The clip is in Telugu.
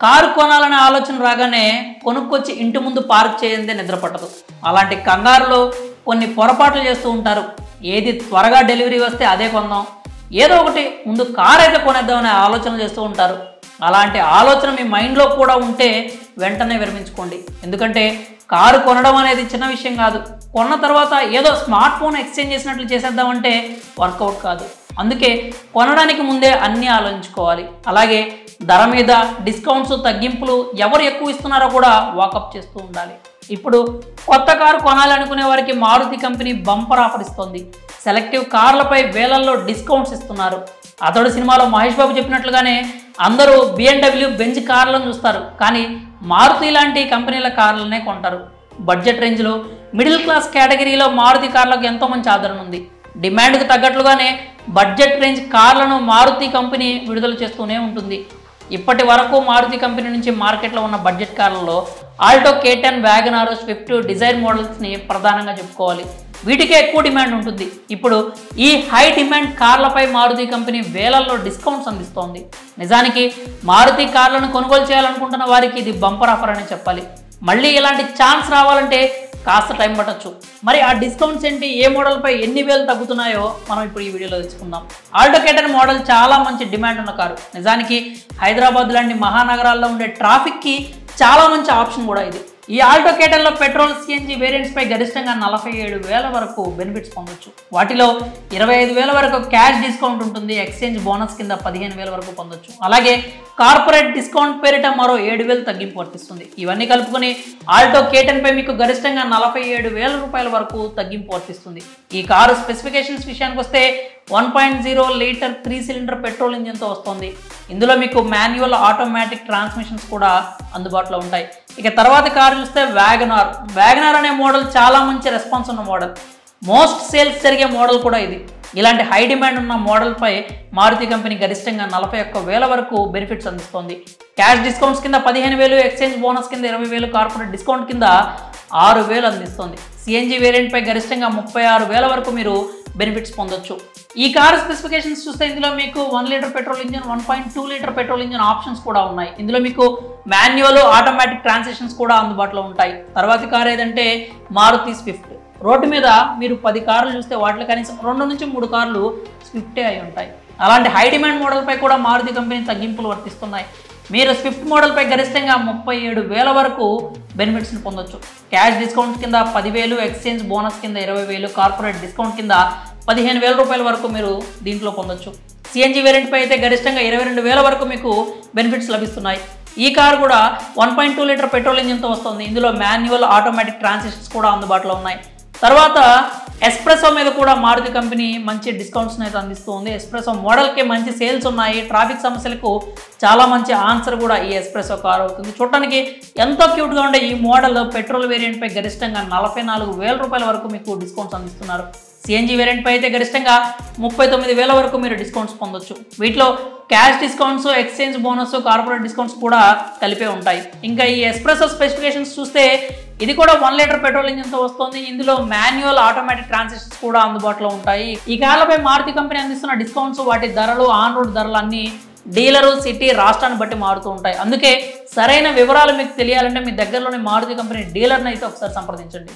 కారు కొనాలనే ఆలోచన రాగానే కొనుక్కొచ్చి ఇంటి ముందు పార్క్ చేయందే నిద్ర పట్టదు. అలాంటి కంగారులో కొన్ని పొరపాట్లు చేస్తూ ఉంటారు. ఏది త్వరగా డెలివరీ వస్తే అదే కొందాం, ఏదో ఒకటి ముందు కారు అయితే కొనేద్దామనే ఆలోచన చేస్తూ ఉంటారు. అలాంటి ఆలోచన మీ మైండ్లో కూడా ఉంటే వెంటనే విరమించుకోండి. ఎందుకంటే కారు కొనడం అనేది చిన్న విషయం కాదు. కొన్న తర్వాత ఏదో స్మార్ట్ ఫోన్ ఎక్స్చేంజ్ చేసినట్లు చేసేద్దామంటే వర్కౌట్ కాదు. అందుకే కొనడానికి ముందే అన్నీ ఆలోచించుకోవాలి. అలాగే ధర మీద డిస్కౌంట్స్, తగ్గింపులు ఎవరు ఎక్కువ ఇస్తున్నారో కూడా వాకప్ చేస్తూ ఉండాలి. ఇప్పుడు కొత్త కారు కొనాలనుకునే వారికి మారుతి కంపెనీ బంపర్ ఆఫర్ ఇస్తోంది. సెలెక్టివ్ కార్లపై వేలల్లో డిస్కౌంట్స్ ఇస్తున్నారు. అతడు సినిమాలో మహేష్ బాబు చెప్పినట్లుగానే అందరూ BMW, బెంజ్ కార్లను చూస్తారు, కానీ మారుతి లాంటి కంపెనీల కార్లనే కొంటారు. బడ్జెట్ రేంజ్లో మిడిల్ క్లాస్ కేటగిరీలో మారుతి కార్లకు ఎంతో మంచి ఆదరణ ఉంది. డిమాండ్కు తగ్గట్లుగానే బడ్జెట్ రేంజ్ కార్లను మారుతి కంపెనీ విడుదల చేస్తూనే ఉంటుంది. ఇప్పటి వరకు మారుతి కంపెనీ నుంచి మార్కెట్లో ఉన్న బడ్జెట్ కార్లలో Alto, K10, WagonR, Swift, Dzire మోడల్స్ని ప్రధానంగా చెప్పుకోవాలి. వీటికే ఎక్కువ డిమాండ్ ఉంటుంది. ఇప్పుడు ఈ హై డిమాండ్ కార్లపై మారుతి కంపెనీ వేలల్లో డిస్కౌంట్స్ అందిస్తోంది. నిజానికి మారుతి కార్లను కొనుగోలు చేయాలనుకుంటున్న వారికి ఇది బంపర్ ఆఫర్ అని చెప్పాలి. మళ్ళీ ఇలాంటి ఛాన్స్ రావాలంటే కాస్త టైం పట్టొచ్చు. మరి ఆ డిస్కౌంట్స్ ఏంటి, ఏ మోడల్పై ఎన్ని వేలు తగ్గుతున్నాయో మనం ఇప్పుడు ఈ వీడియోలో తెలుసుకుందాం. ఆల్టో K10 మోడల్ చాలా మంచి డిమాండ్ ఉన్న కారు. నిజానికి హైదరాబాద్ లాంటి మహానగరాల్లో ఉండే ట్రాఫిక్కి చాలా మంచి ఆప్షన్ కూడా ఇది. ఈ ఆల్టో K10లో పెట్రోల్, CNG వేరియంట్స్ పై గరిష్టంగా 47,000 వరకు బెనిఫిట్స్ పొందొచ్చు. వాటిలో 25,000 వరకు క్యాష్ డిస్కౌంట్ ఉంటుంది. ఎక్స్చేంజ్ బోనస్ కింద 15,000 వరకు పొందొచ్చు. అలాగే కార్పొరేట్ డిస్కౌంట్ పేరిట మరో 7,000 తగ్గింపు వర్తిస్తుంది. ఇవన్నీ కలుపుకొని ఆల్టో K10 పై మీకు గరిష్టంగా 47,000 రూపాయల వరకు తగ్గింపు వర్తిస్తుంది. ఈ కారు స్పెసిఫికేషన్స్ విషయానికి వస్తే 1.0 లీటర్ 3 సిలిండర్ పెట్రోల్ ఇంజిన్తో వస్తుంది. ఇందులో మీకు మాన్యువల్, ఆటోమేటిక్ ట్రాన్స్మిషన్స్ కూడా అందుబాటులో ఉంటాయి. ఇక తర్వాత కారు చూస్తే వ్యాగనార్ అనే మోడల్ చాలా మంచి రెస్పాన్స్ ఉన్న మోడల్. మోస్ట్ సేల్స్ జరిగే మోడల్ కూడా ఇది. ఇలాంటి హై డిమాండ్ ఉన్న మోడల్పై మారుతి కంపెనీ గరిష్టంగా 41,000 వరకు బెనిఫిట్స్ అందిస్తోంది. క్యాష్ డిస్కౌంట్స్ కింద 15,000, ఎక్స్చేంజ్ బోనస్ కింద 20,000, కార్పొరేట్ డిస్కౌంట్ కింద 6,000 అందిస్తోంది. CNG వేరియంట్పై గరిష్టంగా 36,000 వరకు మీరు బెనిఫిట్స్ పొందొచ్చు. ఈ కార్ స్పెసిఫికేషన్స్ చూస్తే ఇందులో మీకు 1 litre petrol engine, 1.2 litre petrol engine options కూడా ఉన్నాయి. ఇందులో మీకు మాన్యువల్, ఆటోమేటిక్ ట్రాన్సిషన్స్ కూడా అందుబాటులో ఉంటాయి. తర్వాతి కార్ ఏదంటే మారుతి స్విఫ్ట్. రోడ్డు మీద మీరు 10 కార్లు చూస్తే వాటిలో కనీసం 2 నుంచి 3 కార్లు స్విఫ్టే అయి ఉంటాయి. అలాంటి హై డిమాండ్ మోడల్పై కూడా మారుతి కంపెనీ తగ్గింపులు వర్తిస్తున్నాయి. మీరు స్విఫ్ట్ మోడల్పై గరిష్టంగా 37,000 వరకు బెనిఫిట్స్ని పొందొచ్చు. క్యాష్ డిస్కౌంట్ కింద 10,000, ఎక్స్చేంజ్ బోనస్ కింద 20,000, కార్పొరేట్ డిస్కౌంట్ కింద 15,000 రూపాయల వరకు మీరు దీంట్లో పొందొచ్చు. CNG వేరియంట్పై అయితే గరిష్టంగా 22,000 వరకు మీకు బెనిఫిట్స్ లభిస్తున్నాయి. ఈ కారు కూడా 1.2 లీటర్ పెట్రోల్ ఇంజిన్తో వస్తుంది. ఇందులో మాన్యువల్, ఆటోమేటిక్ ట్రాన్సిషన్స్ కూడా అందుబాటులో ఉన్నాయి. తర్వాత ఎస్ప్రెసో మీద కూడా మారుతి కంపెనీ మంచి డిస్కౌంట్స్ని అయితే అందిస్తుంది. ఎస్ప్రెసో మోడల్కి మంచి సేల్స్ ఉన్నాయి. ట్రాఫిక్ సమస్యలకు చాలా మంచి ఆన్సర్ కూడా ఈ ఎస్ప్రెసో కార్ అవుతుంది. చూడటానికి ఎంతో క్యూట్గా ఉండే ఈ మోడల్ పెట్రోల్ వేరియంట్పై గరిష్టంగా 44,000 రూపాయల వరకు మీకు డిస్కౌంట్స్ అందిస్తున్నారు. CNG వేరియంట్పై అయితే గరిష్టంగా 39,000 వరకు మీరు డిస్కౌంట్స్ పొందొచ్చు. వీటిలో cash discounts, exchange bonus, corporate discounts కూడా కలిపే ఉంటాయి. ఇంకా ఈ ఎస్ప్రెసో స్పెసిఫికేషన్స్ చూస్తే ఇది కూడా 1 లీటర్ పెట్రోల్ ఇంజిన్తో వస్తుంది. ఇందులో మాన్యువల్, ఆటోమేటిక్ ట్రాన్సిషన్స్ కూడా అందుబాటులో ఉంటాయి. ఈ కార్లపై మారుతి కంపెనీ అందిస్తున్న డిస్కౌంట్స్, వాటి ధరలు, ఆన్ రోడ్ ధరలు అన్నీ డీలరు, సిటీ, రాష్ట్రాన్ని బట్టి మారుతూ ఉంటాయి. అందుకే సరైన వివరాలు మీకు తెలియాలంటే మీ దగ్గరలోని మారుతి కంపెనీ డీలర్ని అయితే ఒకసారి సంప్రదించండి.